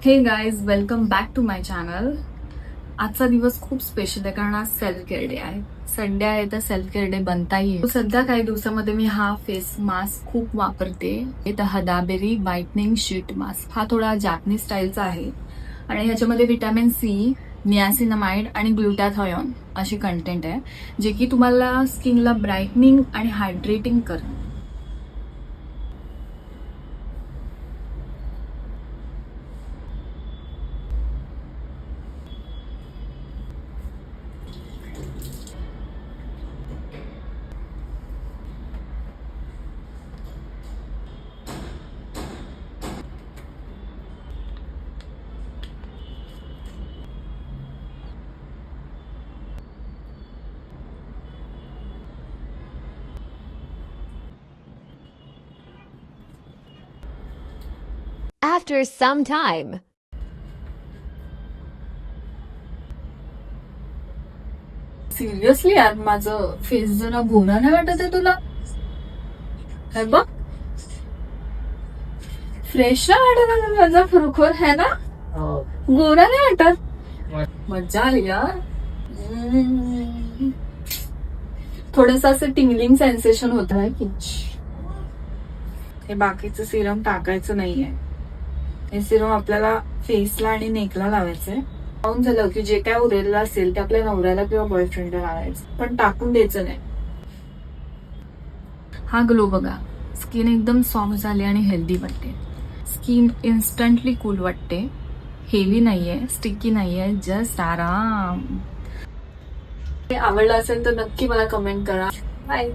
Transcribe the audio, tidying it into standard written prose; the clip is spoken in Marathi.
हे guys, welcome back to my channel. आजचा दिवस खूप स्पेशल आहे कारण आज सेल्फ केअर डे आहे. संडे आहे तर सेल्फ केअर डे बनता येईल. सध्या काही दिवसामध्ये मी हा फेस मास्क खूप वापरते. द हदाबेरी व्हाइटनिंग शीट मास्क. हा थोडा जॅपनीज स्टाईलचा आहे आणि ह्याच्यामध्ये व्हिटॅमिन सी, नियासिनामाइड आणि ग्लुटाथायोन अशी कंटेंट आहे, जे की तुम्हाला स्किनला ब्राईटनिंग आणि हायड्रेटिंग करतं. After some time. सिरियसली यार, माझं फेस जरा गोरा नाही वाटत आहे तुला? हे बघ, फ्रेश नाही वाटत आहे माझा फुरखोर है ना? गोरा नाही वाटत. मजा आली यार. थोडस असं टिंगलिंग सेन्सेशन होत आहे की हे बाकीचं सिरम टाकायचं नाहीये. हे सिरम आपल्याला फेसला आणि नेकला लावायचंय. पाहून झालं की जे काय उरलेलं असेल ते आपल्या नवऱ्याला किंवा बॉयफ्रेंडला लावायचं, पण टाकून द्यायचं नाही. हा ग्लो बघा, स्किन एकदम सॉफ्ट झाली आणि हेल्दी वाटते. स्किन इन्स्टंटली कूल वाटते. हेवी नाहीये, स्टिकी नाहीये, जस्ट आराम. आवडलं असेल तर नक्की मला कमेंट करा. बाय.